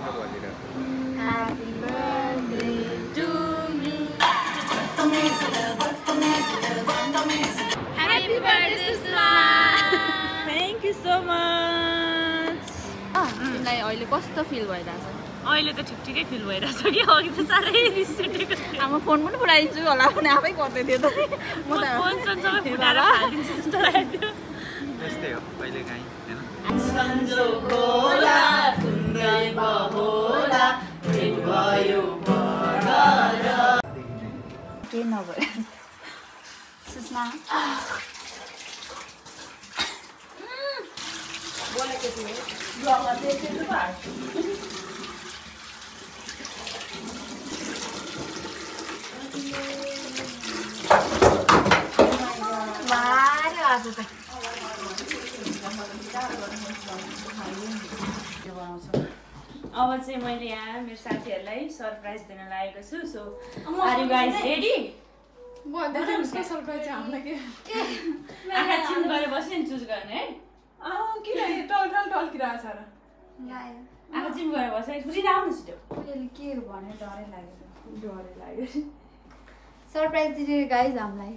त भनिरा Happy birthday to you. Happy birthday, Susma. Thank you so much. तिमीलाई अहिले कस्तो फिल भइरहेछ? अहिले त ठिकै फिल भइरहेछ कि अघि त साह्रै रिस उठेको थियो। अब फोन पनि पुऱ्याइदिन्छु होला भने आफै गर्दै थियो त। म त फोन सबै फुटाएर हालिदिन्छु जस्तो लाग्यो। यस्तै हो कहिले काहीँ हैन संजोग होला कुन्दै बहोला भेट भयो बडर के नभए सुषमा बोलेको थिए ब्लगमा देखेको भए मारे आज त अब चाहिँ मैले यहाँ मेरो साथीहरूलाई सरप्राइज दिन लागेको छु so are you guys ready उसको सरप्राइज हामीलाई के आँखा चिम गरेर बस्यो नि चुज गर्ने है किन टल्किरहेछ र आँखा चिम गरेर बस्यो बुझिन आउनु छिटो के भने डरै लाग्यो डरै लाग्यो सरप्राइज दिने गाइज हामीलाई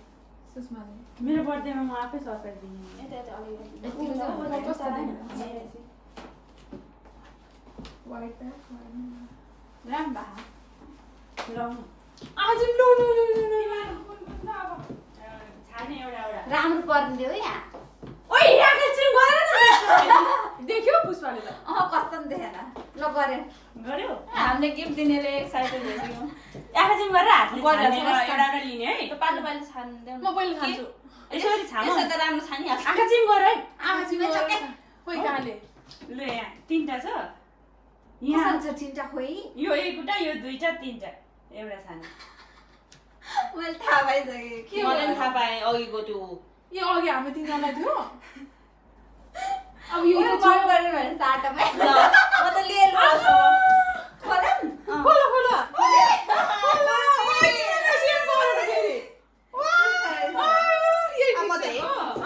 सुषमाले मेरो बर्थडेमा म आफै सरप्राइज दिने राम्रो लाउनु आज छाने एउटा राम्रो पर्ने हो यहाँ ओइ आँखा चिम गरेर न देख्यो पुष्पाले त कस्तो देखेन ल गरे गर्यो हामीले गिफ्ट दिनेले एक्साइटेड भइसक्यौँ आँखा चिम गरेर हातले छाने एउटा लिने है पालो पालो छान्दैन म पहिले खान्छु यसरी छाम यसो त राम्रो छानिहाल्छ आँखा चिम गर है आज खोइ कहाँले ल यहाँ तीनटा छ यहाँ यहाँ छ तिनटा खोइ यो एउटा यो दुईटा तीनटा एउटा छाने मैले थाहा पाइसकेँ के मलाई पनि थाहा पाएँ अघिको त्यो यो अघि हामी तिनजनालाई थियो अब यो यो बन्द गऱ्यो भने साटोमै म त लिएर खोला खोला खोला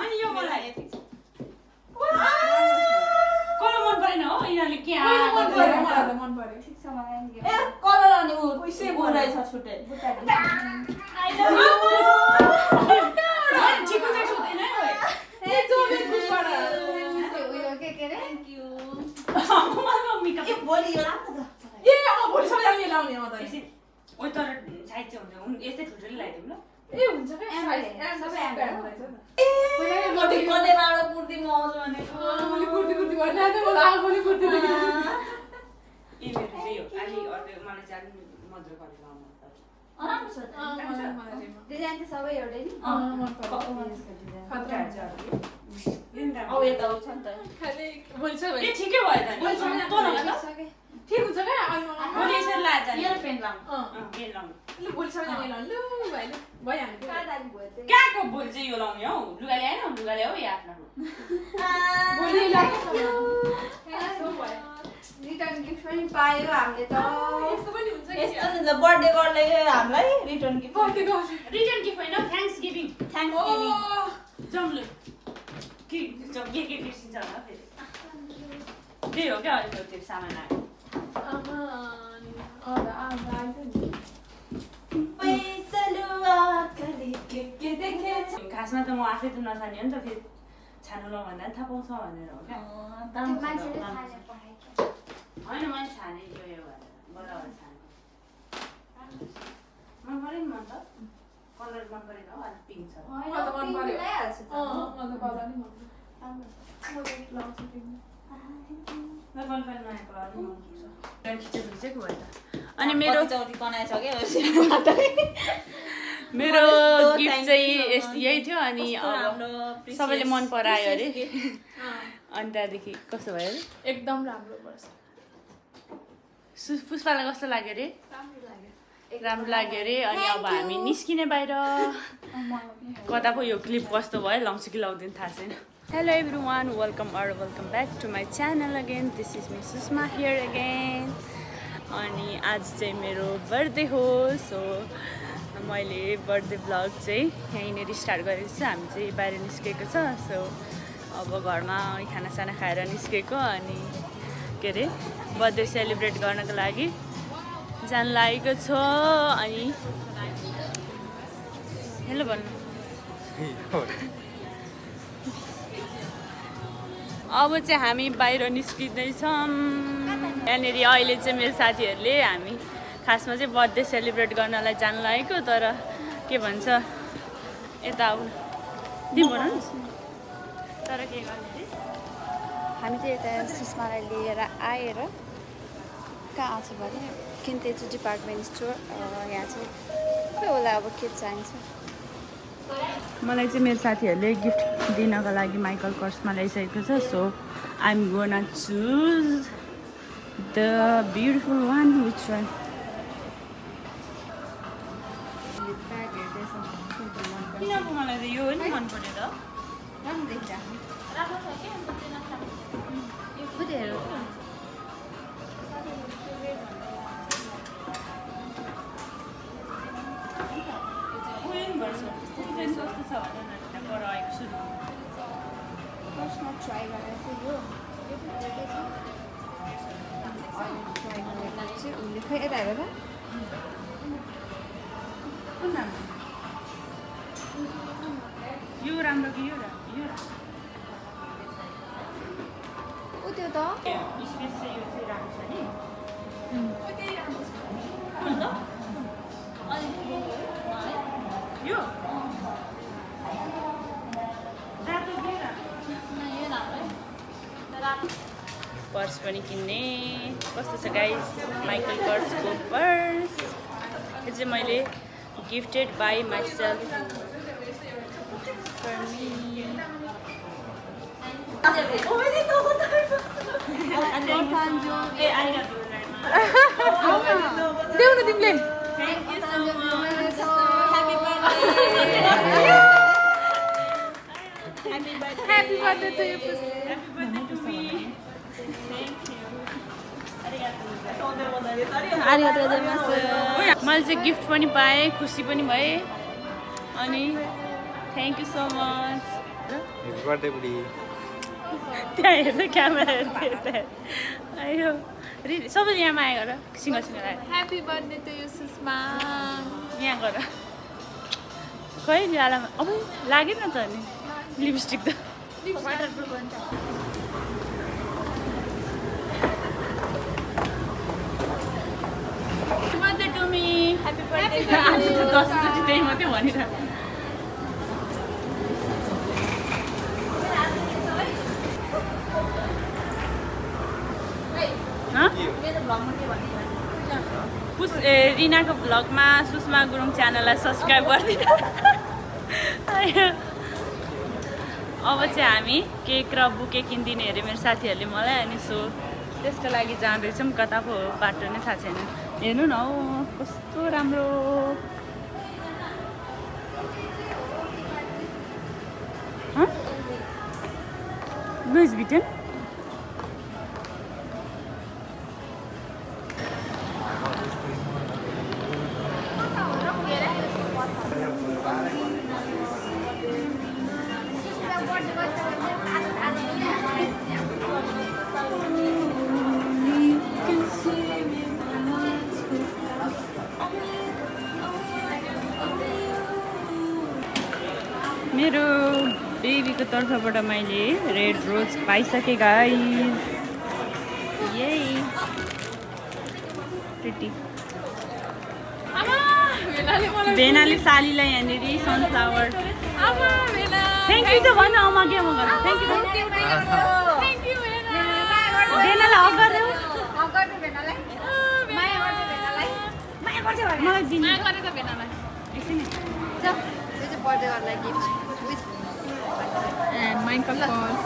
अनि यो मलाई कलर मन परेन हो यिनीहरूले के मन पर्यो मलाई त मन पर्यो ठिक छ मलाई नि ए कलर अनि उ पैसै बुराइ छ छुट्टै ठिकै चाहिँ छुट्दैन है ए जोबे खुसबाट उयो के रे थ्याङ्क यू मम्मीका ए भोलि यो राम्रो त ए अब भोलि सबैले लाउने म त ओइ तर साइड चाहिँ हुन्छ यस्तै ठुल्ठुलो लगाइदिउँ ल ए हुन्छ के सबै हाम्रो मैले कलेबाट कुर्ती मगाउँछु भनेको कुर्ती कुर्ती भन्ने आएको म त आफूले कुर्ती देखेँ यी मेरो चाहिँ हो अलि अर्को मलाई चाहिँ अलि मजा गरेर लाउनु राम्रो छ त डिजाइन त सबै एउटै नि मन पर्यो खतरा हुन्छ अब यता आउँछ नि त खाली भोलि सब ए ठिकै भयो त भोलि सब तँ लगा त ठिक हुन्छ क्या भोलि यसरी लाजा यो पेन लाउनु पेन लाउनु लु भोलि सबैजना लाउनु लु भाइले भइहाल्यो कहाँको भोलि चाहिँ यो लाउने हौ लुगा ल्याएन लुगा ल्याऊ या आफ्नो भोलि लाग्यो रिटर्न गिफ्ट पनि पायो हामीले त यस्तो पनि हुन्छ कि यस्तो नि त बर्थडे गर्ले हामीलाई रिटर्न गिफ्ट बर्थडेको रिटर्न गिफ्ट होइन थ्याङ्क्स गिभिङ थ्याङ्क्स गिभिङ जम्लु के बिर्सिन्छ होला फेरि त्यही हो क्या अलिक त्यो सामान आयो खासमा त म आफै त नछाने हो नि त फेरि छानु ल भन्दा थाहा पाउँछ भनेर हो क्या होइन मैले छाने यो भनेर बराबर छाने मन पऱ्यो नि मन त कलर मन परेन हौ अलिक पिङ्क छ अनि मेरो मेरो गिफ्ट चाहिँ यही थियो अनि अब सबैले मन परायो अरे अनि त्यहाँदेखि कस्तो भयो अरे एकदम राम्रो पर्छ पुष्पालाई कस्तो लाग्यो अरे राम्रो लाग्यो अरे अनि अब हामी निस्किने बाहिर कता पो यो क्लिप कस्तो भयो लाउँछु कि लाउँदैन थाहा छैन hello everyone welcome back to my channel again this is me Sushma here again अनि आज चाहिँ मेरो बर्थडे हो सो मैले बर्थडे ब्लग चाहिँ यहीँनिर स्टार्ट गरेको छु हामी चाहिँ बाहिर निस्केको छ सो अब घरमा खानासाना खाएर निस्केको अनि के अरे बर्थडे सेलिब्रेट गर्नको लागि जान लागेको छ। अनि हेलो भन्नु। अब चाहिँ हामी बाहिर निस्किँदैछौँ। यहाँनिर अहिले चाहिँ मेरो साथीहरूले हामी खासमा चाहिँ बर्थडे सेलिब्रेट गर्नलाई जान लागेको, तर के भन्छ यता आउनु दिनु तर के गर्ने हामी चाहिँ यता सुषमालाई लिएर आएर कहाँ आउँछ भने किन्तेछु डिपार्टमेन्ट स्टोर। यहाँ चाहिँ खोइ होला अब के चाहिन्छ। मलाई चाहिँ मेरो साथीहरूले गिफ्ट दिनको लागि माइकल कर्समा ल्याइसकेको छ। So I am gonna choose the beautiful one. Which one? किन मलाई त यो नि मन पर्यो त। राम्रो देखिरहेको फर्स्टमा ट्राई गरेर चाहिँ यो ट्राई गरेर चाहिँ उसले खै यता हेर यो राम्रो कि यो ऊ त्यो त स्पेस चाहिँ यो चाहिँ राम्रो छ नि। यो पर्स पनि किन्ने कस्तो छ गाइस। माइकल कर्सको पर्स यो चाहिँ मैले gifted by myself for me. देऊ न तिमीले। Thank you so much. Happy birthday to you. Happy birthday to me. Thank you. मैले चाहिँ गिफ्ट पनि पाएँ, खुसी पनि भएँ। अनि थ्याङ्क यू सो मच। त्यहाँ हेर्दा क्यामेरा हेर्दै आयो सबैले यहाँ माया गर सिङ्गल सिङ्गल आयो। Happy birthday to you, Susma. यहाँ गर खै लालामा अब लागेन त नि लिपस्टिक त। Happy birthday to me. Happy birthday. आज त 10 चोटि त्यही मात्रै भनिरह। रिनाको भ्लगमा सुषमा गुरुङ च्यानललाई सब्सक्राइब गरिदिनु। अब चाहिँ हामी केक र बुके किनिदिने अरे मेरो साथीहरूले मलाई। अनि सो त्यसको लागि जाँदैछौँ। कता पो बाटो नै थाहा छैन। हेर्नु न हौ कस्तो राम्रो। लुइस भिटन मेरो बेबीको तर्फबाट मैले रेड रोज पाइसकेँ गाइस। यही प्रिटी बेनाले सालीलाई यहाँनिर सनफ्लावर। थ्याङ्क यू त भन्नु आमा के म गर्नु। थ्याङ्क यू बेनालाई हक गर्नु। मलाई दिनु एकछिन बर्थडे गर्नलाई gift And Michael Kors.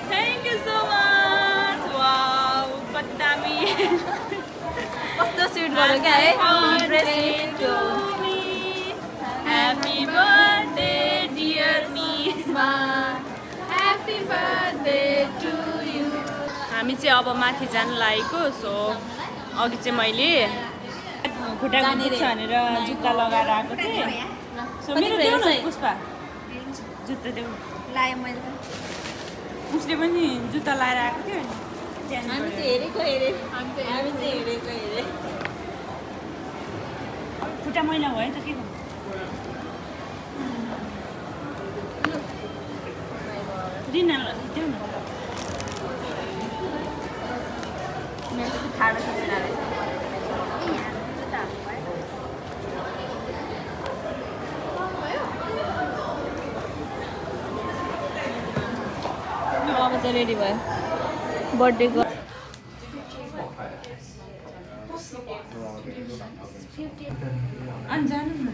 Thank you so much. Wow, कति दामी। कस्तो स्विट गर्यो क्या है। Happy birthday dear me. Happy birthday to you. हामी चाहिँ अब माथि जान लागेको। सो अघि चाहिँ मैले खुट्टाको दुख्छ भनेर जुत्ता लगाएर आएको थिएँ। सो मेरो देऊ न पुष्पा जुत्ता देऊ। लाएँ मैले उसले पनि जुत्ता लाएर आएको थियो नि हामी चाहिँ हेरेको खुट्टा मैला भयो त के गर्नु दिनलाई देऊ न मेरो चाहिँ ठाडो खिचेर अब चाहिँ रेडी भयो बर्थडेको अनि जानु न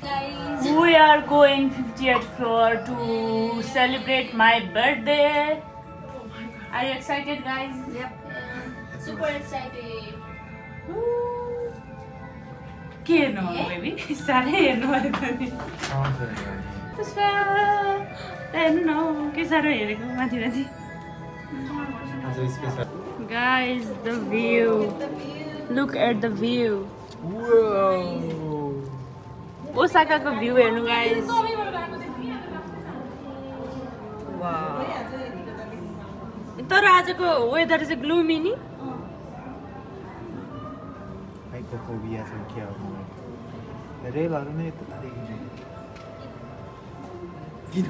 We are going 50th floor to celebrate my birthday. Are you excited, guys? Yep. Super excited. के हेर्नु हो बेबी साह्रै हेर्नु भयो त नि पुष्पा हेर्नु न के साह्रो हेरेको माथि माथि Guys, the view. Look at the view. ओसाकाको भ्यू हेर्नु गाइस तर आजको वेदर चाहिँ ग्लुमी नि रेलहरू नै यता देखिन्छ किन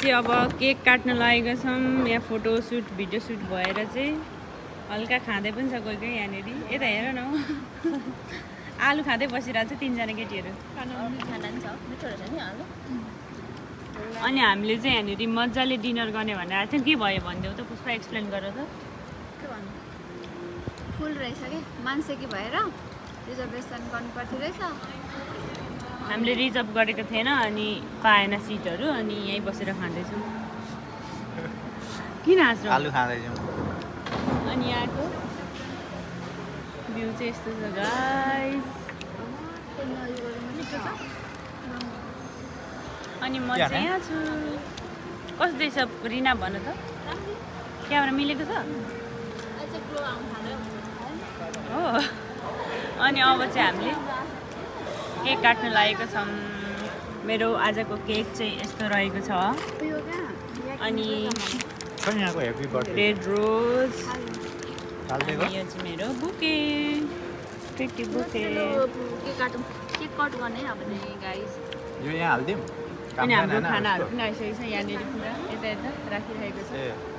चाहिँ अब केक काट्न लागेको छौँ यहाँ फोटोसुट भिडियो सुट भएर चाहिँ हल्का खाँदै पनि छ कोही कोही यहाँनिर यता हेर न आलु खाँदै बसिरहेको छ तीनजना केटीहरू अनि हामीले चाहिँ यहाँनिर मजाले डिनर गर्ने भनेर आएको थियौँ के भयो भनिदेऊ त पुष्पा एक्सप्लेन गर त के भन्नु फुल रहेछ कि मान्छे कि भएर रिजर्भेसन गर्नुपर्थ्यो रहेछ हामीले रिजर्भ गरेको थिएन अनि पाएन सिटहरू अनि यहीँ बसेर खाँदैछौँ किन हाँस्नु आलु खाँदैछौँ अनि यहाँको भ्यू चाहिँ यस्तो छ गाइस अनि म चाहिँ यहाँ छु कस्तो छ रिना भन त क्यामेरा मिलेको छ हो अनि अब चाहिँ हामीले केक काट्न लागेको छौँ मेरो आजको केक चाहिँ यस्तो रहेको छ अनि रेड रोज अनि यो चाहिँ मेरो bouquet pretty bouquet cake cut गर्ने अब चाहिँ गाइस यो यहाँ हाल्दिउँ अनि हाम्रो खानाहरू पनि आइसकेको छ यहाँनिर पुरा यता यता राखिरहेको छ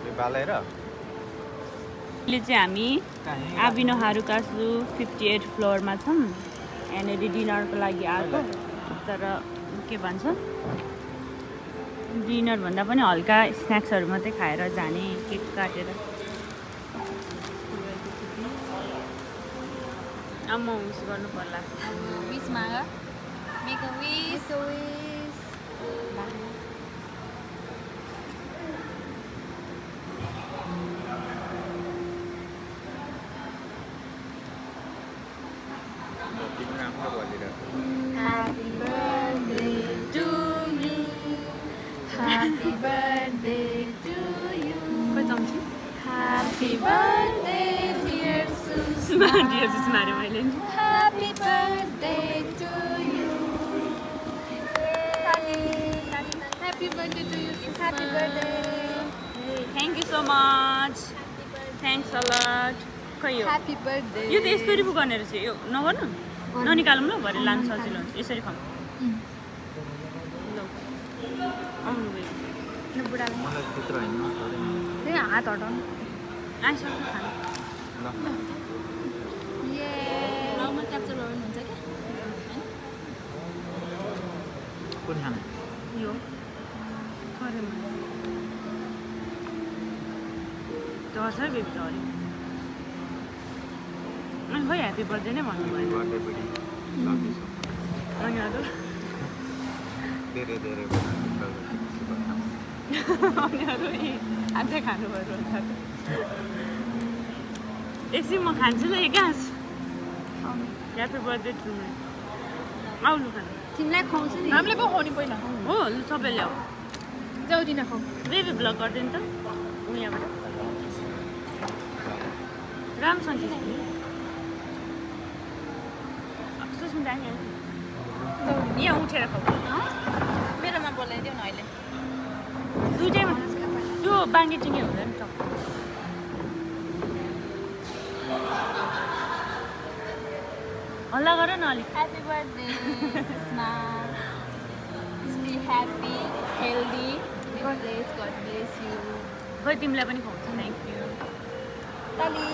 यो बालेर अहिले चाहिँ हामी आबिनो हारुकासु 58 फ्लोरमा छौँ यहाँनिर डिनरको लागि आएको तर के भन्छ डिनर भन्दा पनि हल्का स्न्याक्सहरू मात्रै खाएर जाने केक काटेर अब म विस गर्नु पर्ला विस माग make a wish Happy birthday to you. Happy birthday to you. Happy birthday dear Susma. Dear Sushma अरे मैले Happy birthday to you. Happy birthday to you, Susma. Happy birthday. Thank you so much thanks a lot खै यो Happy birthday. यो त यसरी पो गर्ने रहेछ यो नगर्नु ननिकालौँ ल भरे लानु सजिलो हुन्छ यसरी खाउँ ल आउनु गयो बुढालाई मलाई त्यत्रो होइन त्यही हात हटाउनु आइसक्यो खानु ल ये ब्लगमा क्याप्चर गर्नुहुन्छ क्या कुन खाना यो खरेमा झर्छ बेबी झऱ्यो अनि खै ह्याप्पी बर्थडे नै भन्नुभयो बर्थडे पनि लाग्दैछ अनि अरू धेरै धेरै अनि अरू आजै खानुभयो एकछिन म खान्छु ल एक घाँस ह्याप्पी बर्थडे टु मी आउनु खानु तिमीलाई खुवाउँछु नि हामीले पो खुवाउने पहिला हो लु सबै ल्याऊ जाऊ दिन खाऊ बेबी ब्लग गरिदिनु त ऊ यहाँबाट राम्रोसँग सुस्मिता यहाँ उठेर खाऊ मेरोमा बोलाइदेऊ न अहिले दुइटैमा त्यो बाङ्गे टिङ्गे हुँदैन त हल्ला गर न अलिक Happy birthday, Susma. Stay happy, healthy. God bless you. खोइ तिमीलाई पनि खुवाउँछु thank you Tali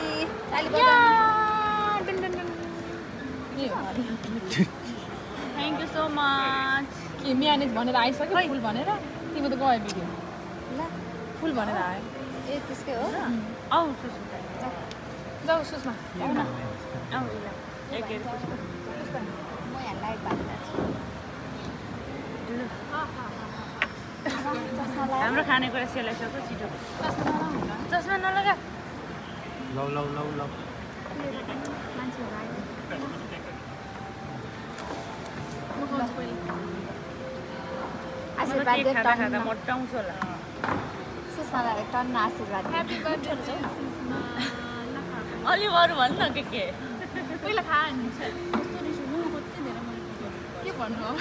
thank you so much के म्यानेज भनेर आइसक्यो फुल भनेर तिम्रो त गयो भिडियो फुल भनेर आयो ए त्यसकै हो आऊ सुस्मिता जाऊ सुस्मा आऊ न आऊ ल एक म यहाँ लाइट बालिरहेको छु हाम्रो खानेकुरा सेलाइसक्यो छिटो चस्मा नलगा लौ लौ लौ लौ मान्छेहरू आयो म खाउँछु पहिले आशीर्वाद दे खाँदा खाँदा टन्न मोटाउँछु होला सुस्मालाई टन्न आशीर्वाद दे ह्याप्पी बर्थडे अलि अरू भन् न के पहिला खा नि कस्तो रिस उठ्नु कति धेरै मैले के भन्नु अब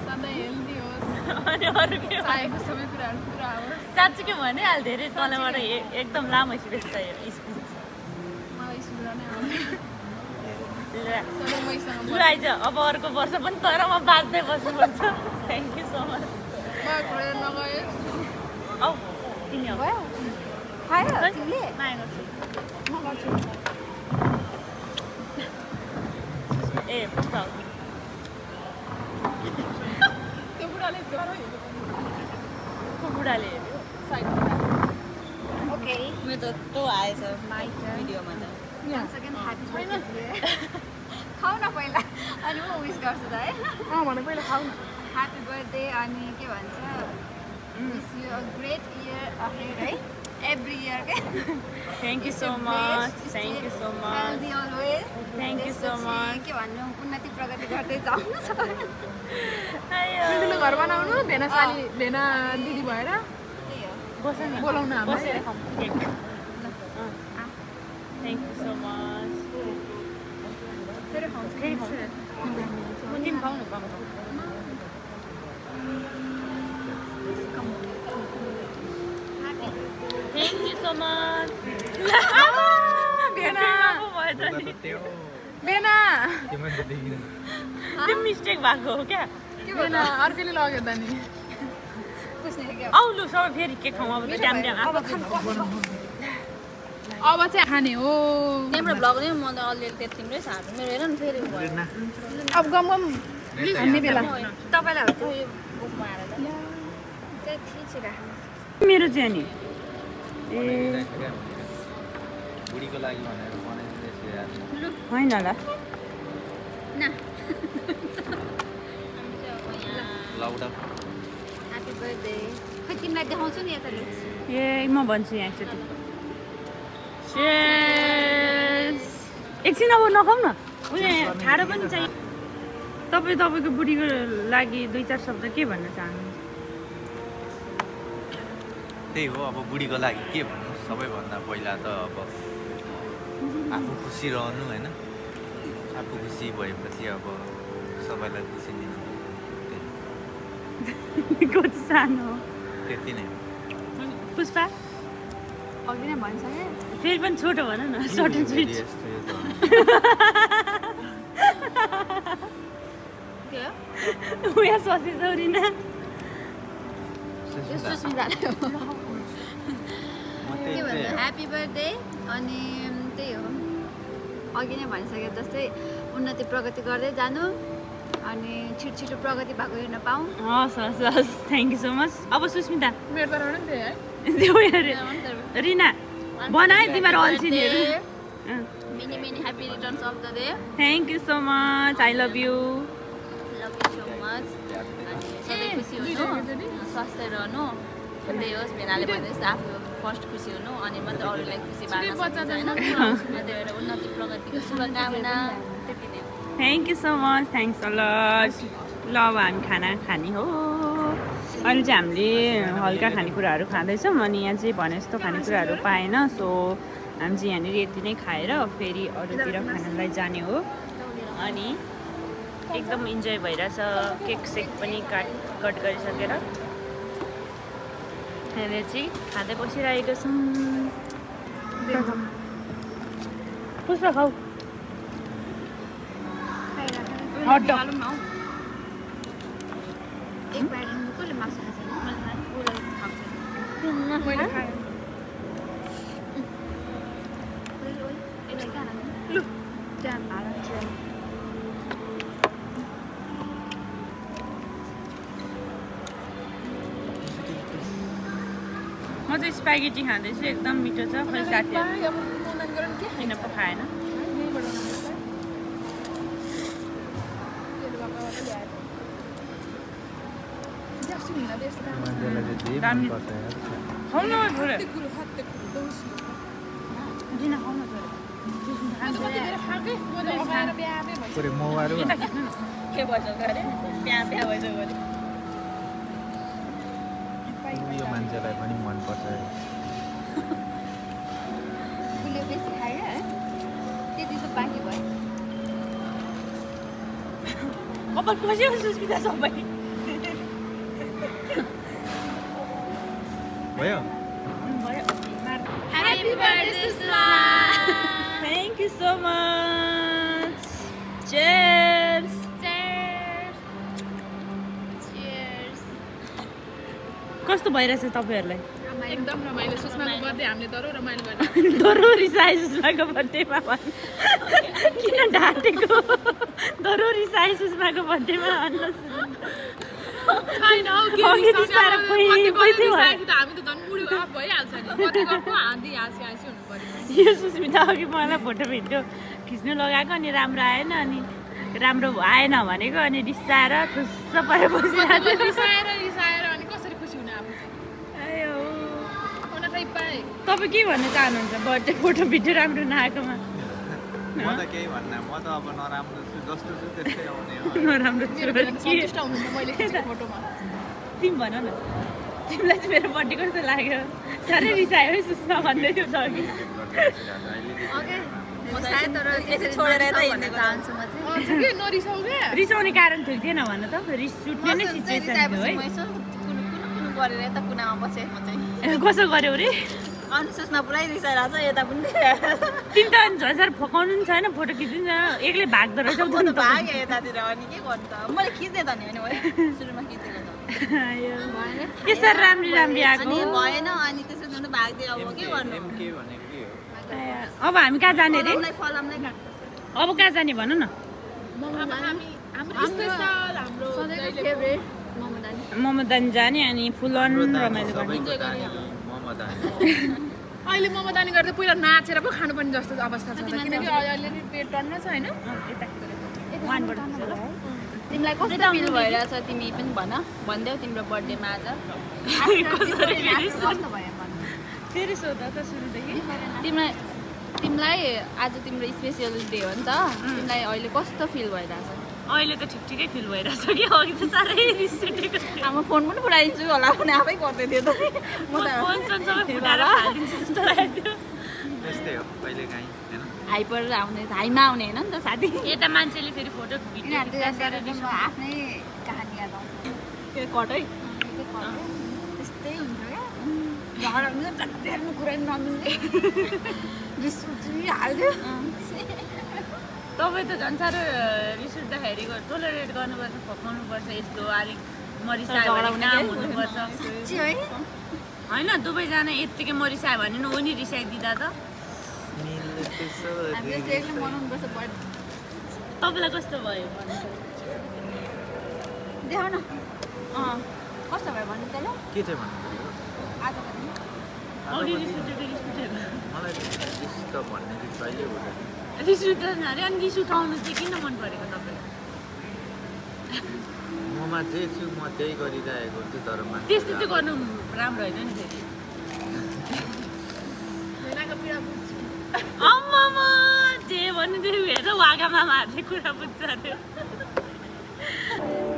सधैँ हेल्दी होस् अनि अरू के चाहेको सबै कुराहरू पुरा होस् साँच्चै के भनिहाल धेरै तलबाट एकदम लामो स्पेस चाहियो स्पेस मलाई स्कुल नै आउँदैन ल सधैँ मैसँग आइज अब अर्को वर्ष पनि तर म बाँच्दै बस्नुपर्छ थ्याङ्क यू सो मच मलाई छोडेर नगयो औ तिमी आऊ भयो खायो तिमीले माया गर्छु म गर्छु ए पुष्पा त्यो बुढाले ज्वरो को बुढाले हेऱ्यो ओके मेरो त त्यो आएछ माइ टर्न भिडियोमा त once again happy birthday खाऊ न पहिला अनि म विश गर्छु त है भने पहिला खाऊ न ह्याप्पी बर्थडे अनि के भन्छ wish you a great year ahead है एभ्री इयर के thank you so much thank you so much healthy always thank you so much के भन्नु उन्नति प्रगति गर्दै जाउँ ठुलो घर बनाउनु भेना साली भेना दिदी भएर त्यही हो बस न बोलाउन हामीलाई। बसेर खाऊँ cake thank you so much फेरि खाउँछु फेरि खाऊँ तिमी खाऊ न कम थ्याङ्क यू सो मच भेना भेना त्यो मिस्टेक भएको हो क्या भेना अर्कैले लग्यो त नि पुस्ने के आउ लु सबै फेरि केक खाउँ अब त ड्याम ड्याम अब अब चाहिँ खाने हो तिम्रो ब्लग नै म त अलिअलि त्यति तिम्रै साथी मेरो हेर न फेरि अब गम गम खाने बेला तपाईँलाई हो त्यो बुकमा आएर त्यही थिचिराख्नु मेरो चाहिँ नि ए बुढीको लागि भनेर बनाइदिँदैछु यार होइन ल न लाउडा ह्याप्पी बर्थडे खै तिमीलाई देखाउँछु नि यता ए म भन्छु यहाँ एकचोटि Cheers! एकछिन अब नखाउँ न उयो ठाडो पनि चाहियो तपाईँको बुढीको लागि 2-4 शब्द के भन्न चाहनुहुन्छ त्यही हो अब बुढीको लागि के भन्नु सबैभन्दा पहिला त अब आफू खुसी रहनु होइन आफू खुसी भएपछि अब सबैलाई खुसी दिनु कति सानो हो त्यति नै हो पुष्पा अघि नै भनिसकेँ फेरि पनि छोटो भन न सर्ट एन्ड स्विट यस्तो यो त के हो उयो ससी सौरिना यो सुस्मिताले हो म के त्यही भन्नु ह्याप्पी बर्थडे अनि त्यही हो अघि नै भनिसके जस्तै उन्नति प्रगति गर्दै जानु अनि छिटो प्रगति भएको हेर्न पाऊँ हस् हस् हस् थ्याङ्क यू सो मच अब सुस्मिता मेरो तर्फबाट पनि त्यही है त्यो रिना बनाए तिमीहरू अल्छिनीहरू many many happy returns of the day thank you so much I love you love you so much सधैँ खुसी हुनु स्वास्थ्य रहनु त्यही होस् भेनाले भने जस्तो आफू फर्स्ट खुसी हुनु अनि मात्रै अरूलाई खुसी पार्न सकिन्छ होइन त्यही भएर उन्नति प्रगतिको शुभकामना त्यति नै हो thank you so much thanks a lot ल अब हामी खाना खाने हो अहिले चाहिँ हामीले हल्का खानेकुराहरू खाँदैछौँ अनि यहाँ चाहिँ भने जस्तो खानेकुराहरू पाएन सो हामी चाहिँ यहाँनिर यति नै खाएर फेरि अरूतिर खानालाई जाने हो अनि एकदम इन्जोय भइरहेछ केक सेक पनि कट गरिसकेर यहाँनिर चाहिँ खाँदै बसिरहेको छौँ पुष्पा खाऊ म चाहिँ स्प्यागेटी खाँदैछु एकदम मिठो छ खै साथीहरू किन पो खाएन यो मान्छेलाई पनि मनपर्छ बेसी खाएर त्यति त बाँकी भयो कपाल पस्यो सुस्मिता सबै भयो Happy birthday, Thank you so much. Cheers. Cheers. Cheers. कस्तो भइरहेछ तपाईहरुलाई एकदम रमाइलो सुषमाको बर्थडे हामीले दरो रमाइलो गर्ने दरो रिसाए सुषमाको बर्थडेमा किन ढाटेको दरो रिसाए सुषमाको बर्थडेमा छैन हौ के हामी त झन् बुढी अफ भइहाल्छ नि कतिको हान्दी हाँसी हुनु पर्यो यो सुस्मिता अघि मलाई फोटो भिडियो खिच्नु लगाएको अनि राम्रो आएन अनि राम्रो आएन भनेको अनि रिसाएर खुस्स परेर बसिरहेको रिसाएर अनि कसरी खुसी हुने आफू आयो उनीहरूलाई पाए तपाईँ के भन्न चाहनुहुन्छ बर्थडे फोटो भिडियो राम्रो नआएकोमा म त केही भन्न म त अब नराम्रो छु जस्तो छु त्यस्तै आउने हो नराम्रो छु सन्तुष्ट हुनुहुन्छ मैले खिचेको फोटोमा तिमी भन न तिमीलाई चाहिँ मेरो बर्थडे कस्तो लाग्यो साह्रै रिसायो है सुस्मा भन्दै थियो त अघि रिसाउने कारण थियो थिएन भन त रिस उठ्ने नै सिचुएसन थियो है कसो गर्यो रे अनुसुसमा पुरै रिसाइरहेको छ यता पनि तिमी त झन्सार फकाउनु पनि छैन फोटो खिच्नु एक्लै भाग्दो रहेछ भाग्यो यतातिर अनि के गर्नु त मैले खिच्ने त नि सुरुमा खिचेको त यसरी राम्री आएको अनि भएन अनि त्यसो भने भाग्दै अब के गर्नु के भनेको के हो अब हामी कहाँ जाने रे फलामलाई अब कहाँ जाने भन न हाम्रो स्पेशल हाम्रो फेभरेट ममदानी जाने अनि फुल अन रमाइलो गर्ने अहिले ममदानी गर्दा पहिला नाचेर पो खानुपर्ने जस्तो अवस्था छ किनकि अहिले पेट टन्न छ होइन तिमीलाई कस्तो फिल भइरहेछ तिमी पनि भनिदेऊ तिम्रो बर्थडेमा आज फेरि सोध त सुरुदेखि तिमीलाई आज तिम्रो स्पेसल डे हो नि त तिमीलाई अहिले कस्तो फिल भइरहेछ अहिले त ठिकै फिल भइरहेछ कि अघि त साह्रै रिस उठेको थियो म फोन पनि फुटाइदिन्छु होला भने आफै गर्दै थियो त म फोन सबै फुटाएर हालिदिन्छु जस्तो लाग्यो त्यस्तै हो कहिले काहीँ हैन हाइपर आउने हाइमा आउने हैन नि त साथी यता मान्छेले फेरि फोटो भिडियो आफ्नै कहानी याद आउँछ त्यो कटै त्यस्तै हुन्छ क्या झगडा हेर्नु कुरा नमिल्ने रिस उठिहाल्थ्यो तपाईँ त झन् साह्रो रिस उठ्दाखेरि टोलरेट गर्नुपर्छ फकाउनुपर्छ यस्तो अलिक मरिसायो भने काम हुनुपर्छ होइन दुवैजना यत्तिकै मरिसायो भने नि उनी रिसाइदिँदा त तपाईँलाई कस्तो भयो देखाउ न कस्तो भयो भन्नु त ल के चाहिँ भन्नु अघि रिस उठेको मलाई रिस त भन्ने रिस कहिले हुँदैन रिस उठ्दैन अरे अनि रिस उठाउनु चाहिँ किन मन परेको तपाईँलाई ममा जे छु म त्यही गरिरहेको छु तर त्यस्तो चाहिँ गर्नु राम्रो होइन नि फेरि आम्मामा जे भन्नु त्यो हेर वागा मामाहरूले कुरा बुझ्छ अरे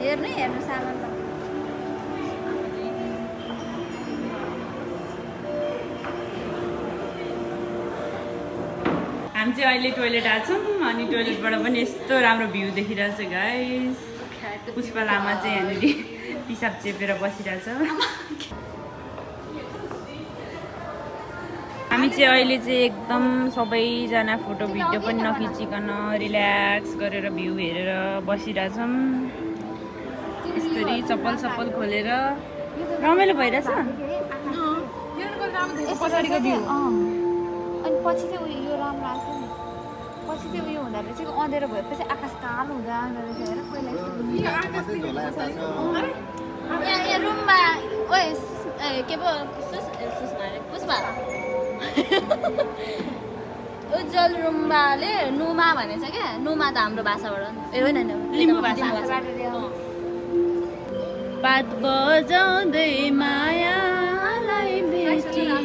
हेर्नु सामान त हामी चाहिँ अहिले टोइलेट आएको छौँ अनि टोइलेटबाट पनि यस्तो राम्रो भ्यू देखिरहेछ गाइस। पुष्पा लामा चाहिँ यहाँनिर पिसाब चेपेर बसिरहेछ। हामी चाहिँ अहिले चाहिँ एकदम सबैजना फोटो भिडियो पनि नखिचिकन रिल्याक्स गरेर भ्यू हेरेर बसिरहेछौँ। यसरी चप्पल सप्पल खोलेर रमाइलो भइरहेछ। पछाडिको भ्यू अनि पछि चाहिँ यो राम्रो आएको नि पछि चाहिँ उयो हुँदो रहेछ अँधेरो भएपछि आकाश कालो हुँदै आउँदो रहेछ हेर पहिला यहाँ रुममा ओए के पो पुष्पा उज्जवल रुम्बाले नुमा भनेछ क्या नुमा त हाम्रो भाषाबाट ए होइन लिम्बू भाषा। बात बजाउँदै मायालाई भेटियो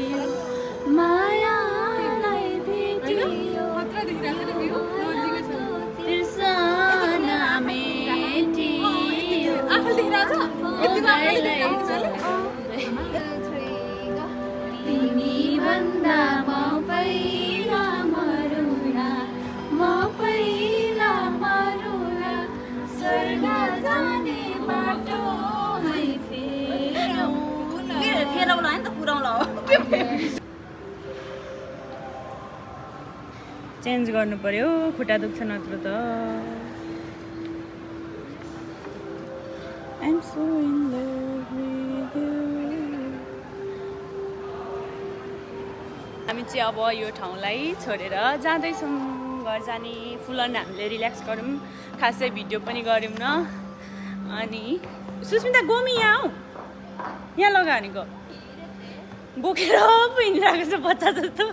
मायालाई भेटियो तिर्सना मेटियो तिमी भन्दा म पहिला मरुला स्वर्ग जाने बाटो है फेरौला नि त पुराउला हो। चेन्ज गर्नु पर्यो खुट्टा दुख्छ नत्र त। I'm so in love with you। हामी चाहिँ अब यो ठाउँलाई छोडेर जाँदैछौँ घर जाने। फुल अन हामीले रिल्याक्स गरौँ खासै भिडियो पनि गऱ्यौँ न। अनि सुस्मिता गोमी यहाँ हौ यहाँ लगा नि बोकेर हिँडिरहेको छ बच्चा जस्तो।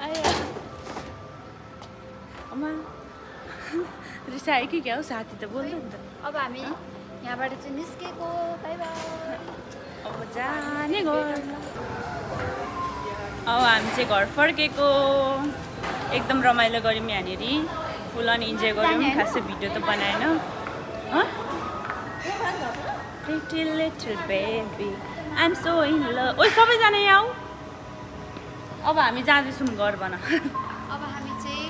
आयो अम्मा रिसायो कि क्या हो साथी त बोल्दैन त। अब हामी यहाँबाट चाहिँ निस्केको बाई बाई। अब जाने घर। अब हामी चाहिँ घर फर्केको एकदम रमाइलो गऱ्यौँ यहाँनिर फुल अन इन्जोय गऱ्यौँ खासै भिडियो त बनाएन। Pretty little baby I'm so in love। ओइ सबैजना यहाँ आऊ। अब हामी जाँदैछौँ घर बना। अब हामी चाहिँ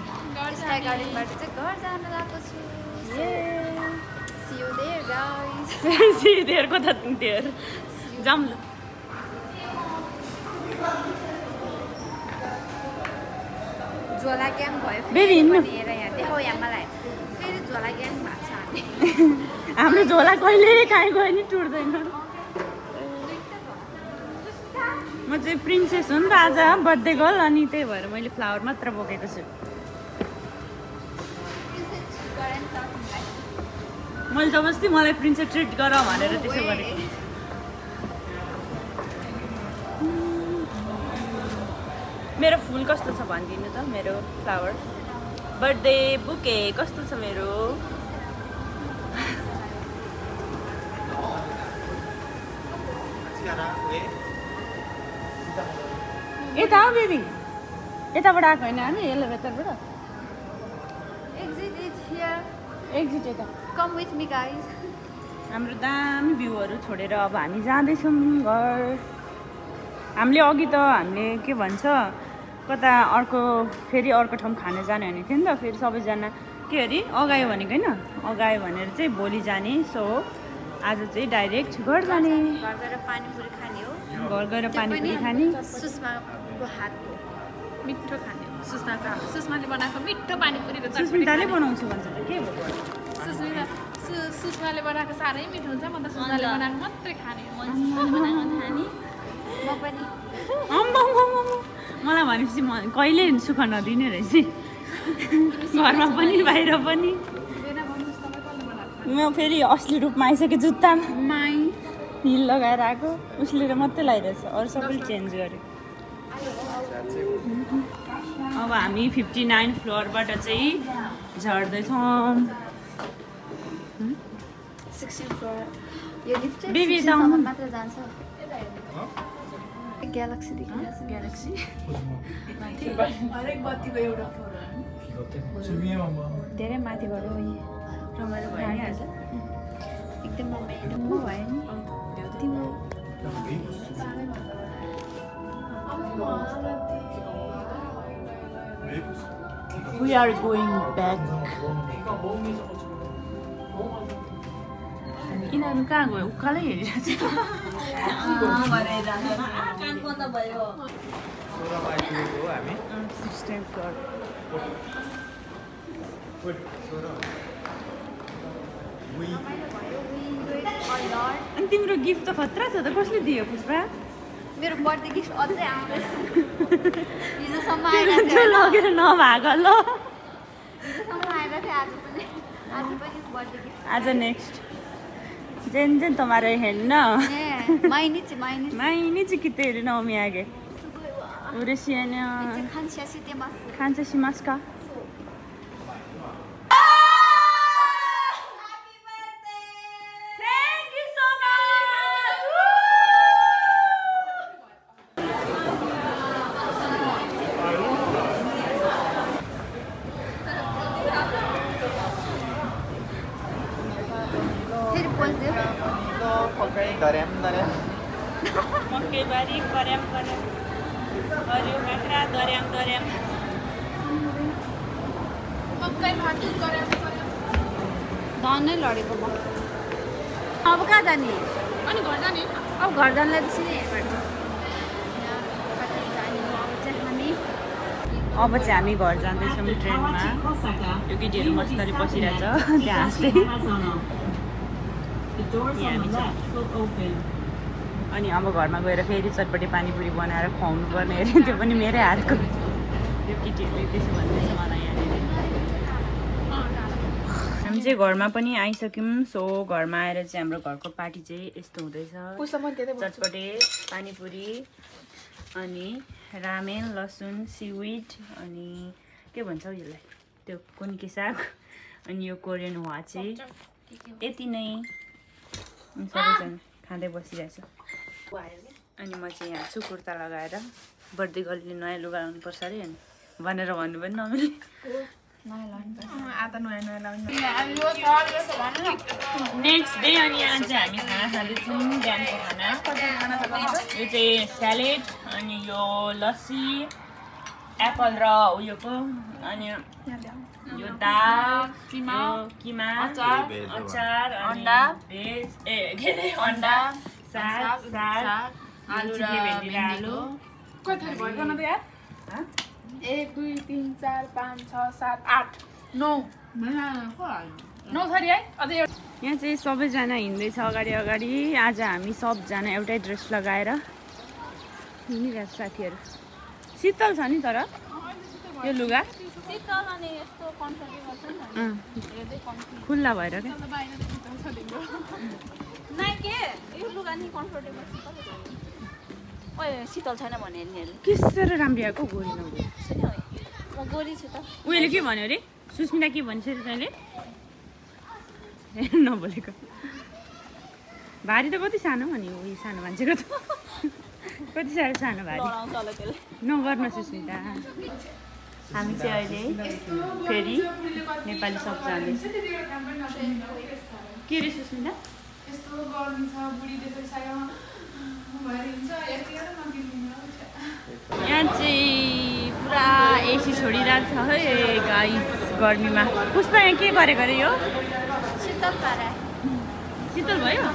स्काई गार्डनबाट चाहिँ घर जान गएको छु। See you there guys। See you there कता there जाऊँ ल। झोला ग्याङ भयो बेबी हिँड्नु यहाँ देखाऊ यहाँ मलाई फेरि झोला ग्याङ भएको छ हाम्रो झोला कहिले काहीँ गयो नि टुट्दैन। म चाहिँ प्रिन्सेस हो नि त आज बर्थडे गर्ल अनि त्यही भएर मैले फ्लावर मात्र बोकेको छु। मैले जबरजस्ती मलाई प्रिन्सेस ट्रिट गर भनेर त्यसो गरेँ। मेरो फुल कस्तो छ भनिदिनु त मेरो फ्लावर बर्थडे बुके कस्तो छ मेरो। यता हो बेबी यताबाट आएको होइन हामी एलिभेटरबाट एक्जिट यता कम विथ मी गाइज। हाम्रो दामी भ्यूहरू छोडेर अब हामी जाँदैछौँ घर। हामीले अघि त हामीले के भन्छ कता अर्को फेरि अर्को ठाउँ खान जाने भनेको थियो नि त। फेरि सबैजना के अरे अगायो भनेको होइन अगायो भनेर चाहिँ भोलि जाने। सो आज चाहिँ डाइरेक्ट घर जाने। घर गएर पानीपुरी खाने हो। घर गएर पानीपुरी खाने सुषमाको हातको मिठो खाने हो। सुषमाले बनाएको मिठो पानीपुरी र सुस्मिताले बनाउँछु भन्छ त के भयो। सुषमाले बनाएको साह्रै मिठो हुन्छ। म त सुषमाले बनाएको मात्रै खाने हो। म पनि मलाई भनेपछि म कहिले सुख नदिने रहेछ घरमा पनि बाहिर पनि। म फेरि असली रूपमा आइसकेँ जुत्तामा हिल लगाएर आएको उसले मात्रै लगाइरहेछ अरू सबैले चेन्ज गर्यो। अब हामी 59 फ्लोरबाट चाहिँ झर्दैछौँ। 16 फ्लोर यो लिफ्ट बेबी मात्र जान्छ। ग्यालेक्सी देखिरहेछ ग्यालेक्सी हरेक बत्तीको एउटा धेरै माथिबाट हो यी रमाइलो भइहाल्छ एकदम रमाइलो भयो नि तिम्रो We are going back. यिनीहरू कहाँ गयो उकालै हेरिरहेको अनि तिम्रो गिफ्ट त खतरा छ त कसले दियो पुष्पा मेरो बर्थडे गिफ्ट अझै आउँदैछ हिजोसम्म लगेर नभाग ल आज नेक्स्ट जेन जेन तुम्हारे हेर्न माइनी चाहिँ कि तेरे नौमी आगे उरेसियाना खान्छ सिमास्का मकैबारी पर्याम पर्याम हरियो काँक्रा दर्याम दर्याम धनै लडेको म अब कहाँ जाने अनि घर जाने अब घर जानलाई अब चाहिँ हामी घर जाँदैछौँ ट्रेनमा यो केटीहरू मस्तरी बसिरहेछ त्यहाँ हाँस्दै अनि अब घरमा गएर फेरि चटपटी पानीपुरी बनाएर खुवाउनु पर्ने अरे त्यो पनि मेरै हातको यो केटीहरूले त्यसो भन्दैछ मलाई यहाँनिर हामी चाहिँ घरमा पनि आइसक्यौँ सो घरमा आएर चाहिँ हाम्रो घरको पार्टी चाहिँ यस्तो हुँदैछ चटपटे पानीपुरी अनि रामेन लसुन सिविड अनि के भन्छ हौ यसलाई त्यो कुन्की साग अनि यो कोरियन वाचे यति नै सबैजना खाँदै बसिरहेछु अनि म चाहिँ यहाँ छु कुर्ता लगाएर बर्थडे गर्लले नयाँ लुगा लाउनुपर्छ अरे भनेर भन्नु पनि नमिले नेक्स्ट डे अनि यहाँ चाहिँ हामी खाना खाँदैछौँ बिहानको खाना यो चाहिँ स्यालेड अनि यो लस्सी एप्पल र उयोको अनि यो दाल किमा अचार अन्डा भेज के अरे अन्डा साग आलु र भेन्डी र आलु कति भयो न त यार 1 2 3 4 5 6 7 8 9 9 थरी है अझै यहाँ चाहिँ सबैजना हिँड्दैछ अगाडि अगाडि आज हामी सबजना एउटै ड्रेस लगाएर हिँडिरहेको साथीहरू शीतल छ नि तर यो लुगा खुल्ला भएर शीतल छैन भने कसरी राम्रो आएको गोरी गोरी छु त उयोले के भन्यो अरे सुस्मिता के भन्छ तैँले नबोलेको भारी त कति सानो भने उयो सानो मान्छेको त कति साह्रो सानो भारी नगर्न सुस्मिता हामी चाहिँ अहिले फेरि नेपाली सब जाँदैछ के रे सुस्मिता यहाँ चाहिँ पुरा एसी छोडिरहेको छ है गाइस गर्मीमा पुष्पा यहाँ के गरेको अरे यो शीतल भयो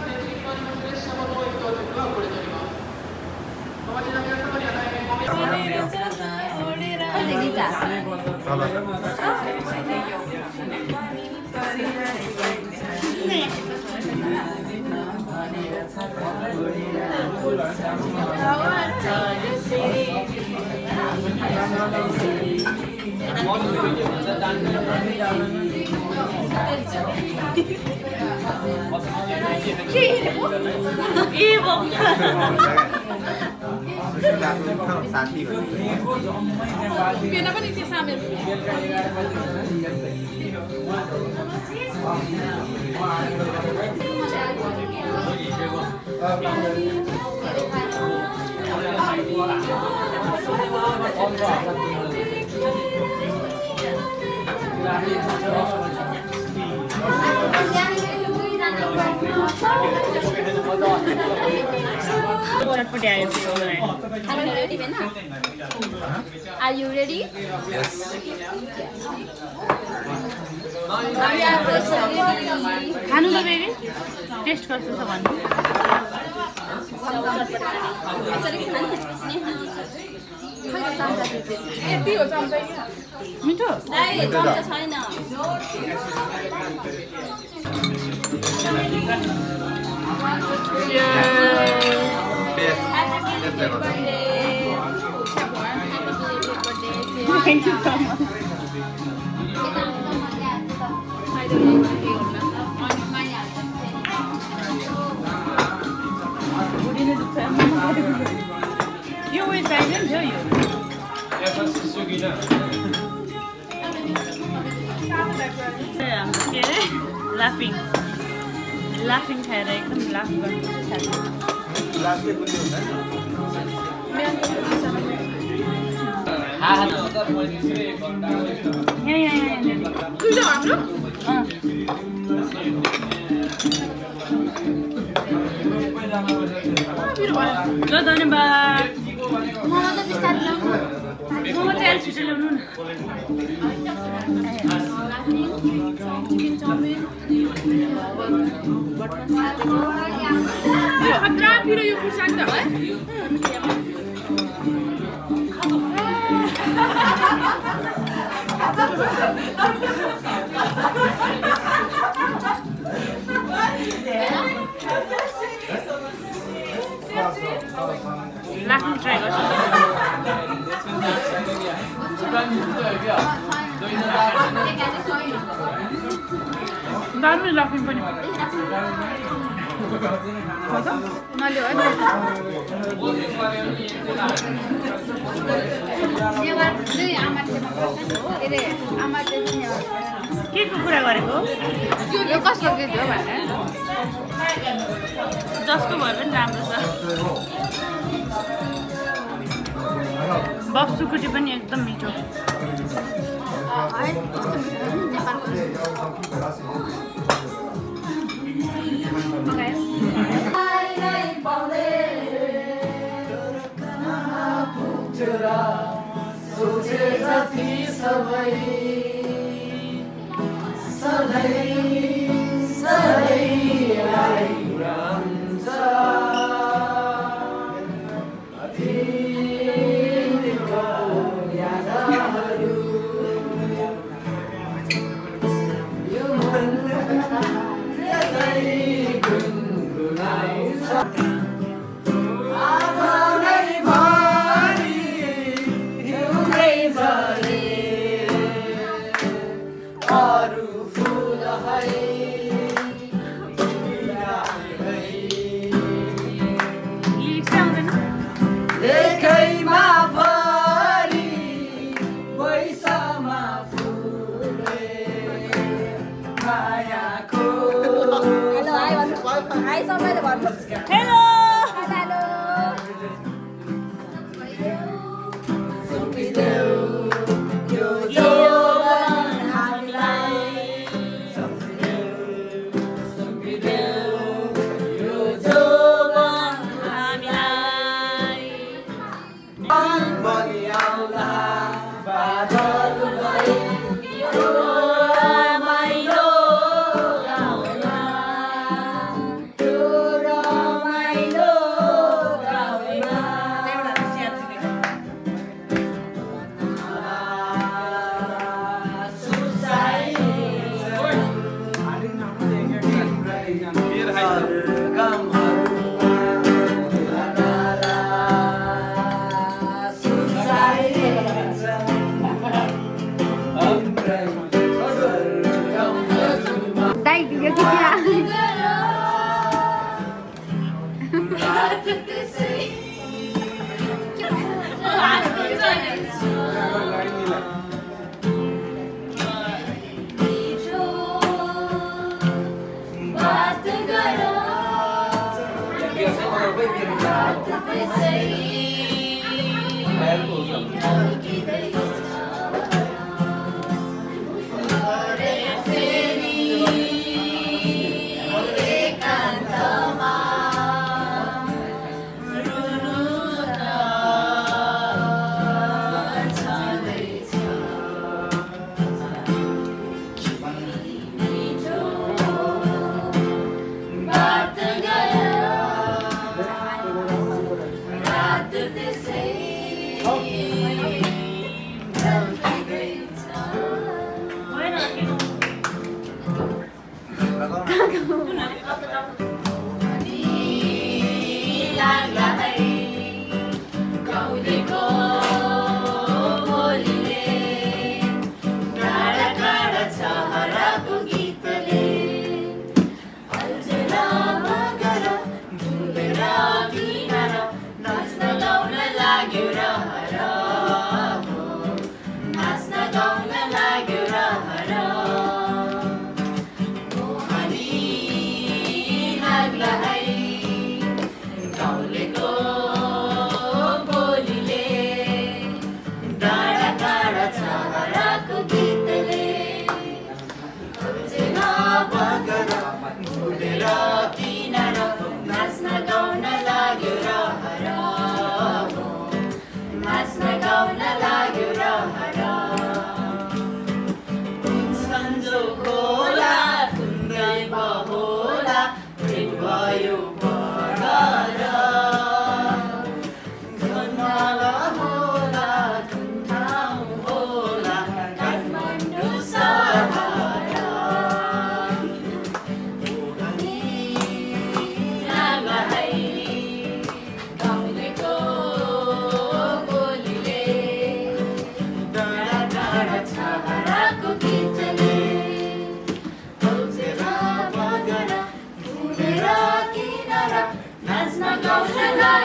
चटपटी आयो Are you ready, Vena? Are you ready? Yes. खानु ल बेबी टेस्ट कस्तो छ भन्नु यति हो चम्चा मिठो छैन Thank you so much. You will try them, do you? Laughing. Laughing खाएर एकदम लाफ गर्नु ल धन्यवाद मोमो चाहिँ छिटो ल्याउनु न खतरा पिरो यो खुर्सानी त है लाग्नु ट्राई गर्छु दामी लाग्नु पनि नल्यो है के को कुरा गरेको यो कसको गीत हो भने जसको भए पनि राम्रो छ बफ सुकुटी पनि एकदम मिठो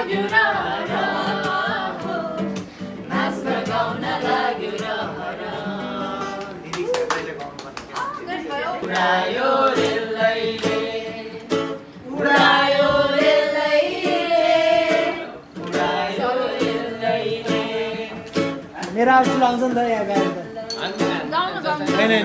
लाग्यो र नाच्न गाउन लाग्यो र उडायो रेलैले उडायो रेलैले उडायो रेलैले मेरा आवाज आउँछ नि त यहाँ गाडी त नहीं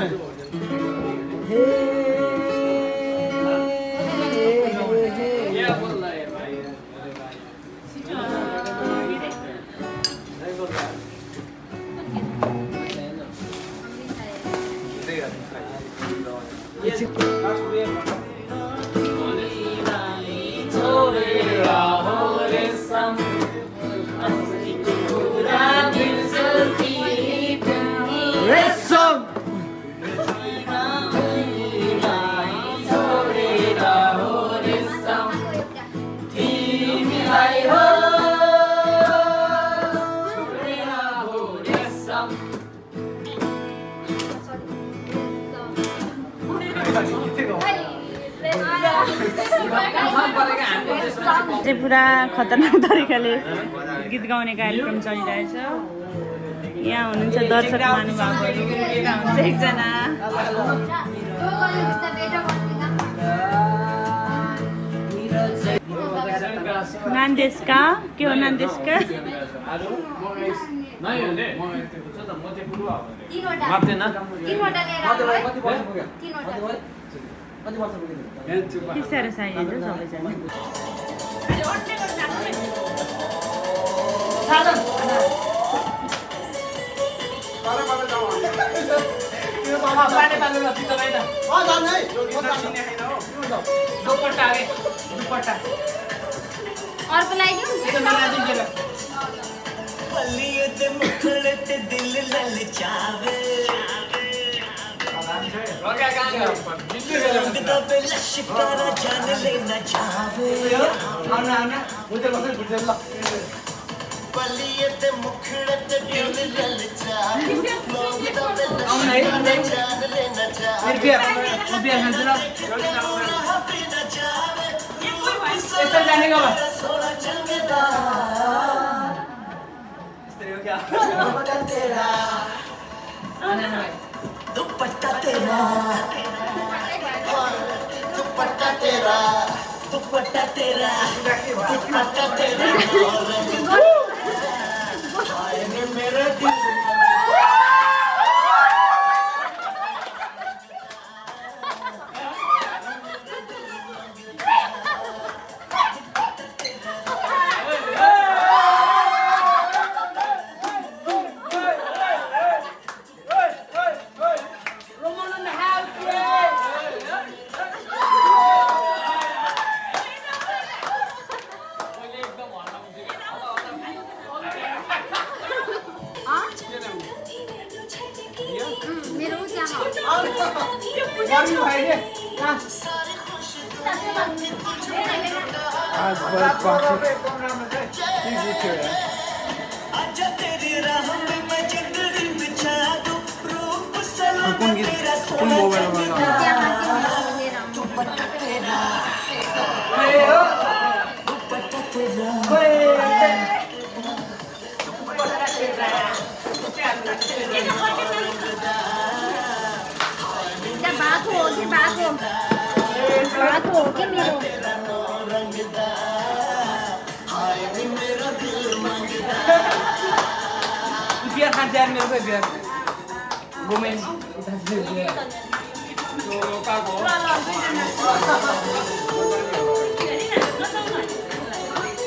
चाहिँ पुरा खतरनाक तरिकाले गीत गाउने कार्यक्रम चलिरहेछ। यहाँ हुनुहुन्छ दर्शक महानुभावहरू। यहाँ हुन्छ एकजना नान्देशका के हो नान्देशका साह्रो चाहिन्छ सबैजना अर्को लगाइदिउँ दुपट्टा तेरा दुपट्टा तेरा दुपट्टा तेरा दुपट्टा तेरा मेरे दिल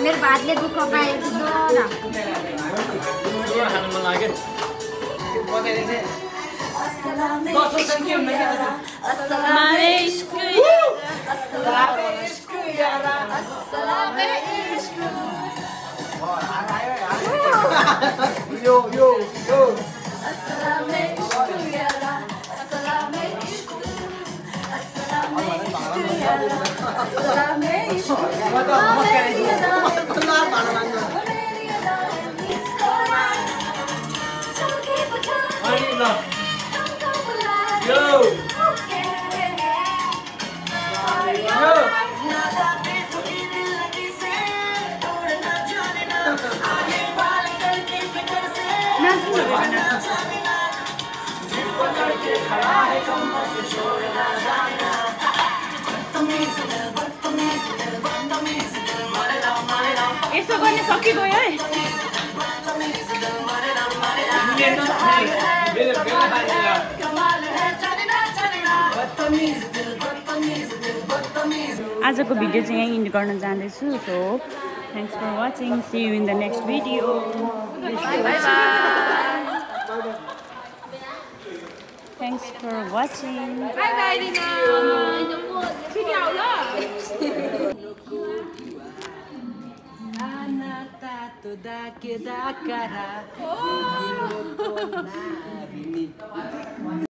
मेरो भातले दुःख पाएको सकिगयो है आजको भिडियो चाहिँ यहीँ इन्ड गर्न जाँदैछु so thanks for watching see you in the next video bye bye thanks for watching bye bye Rina फेरि आऊ ल Tato da que da cara.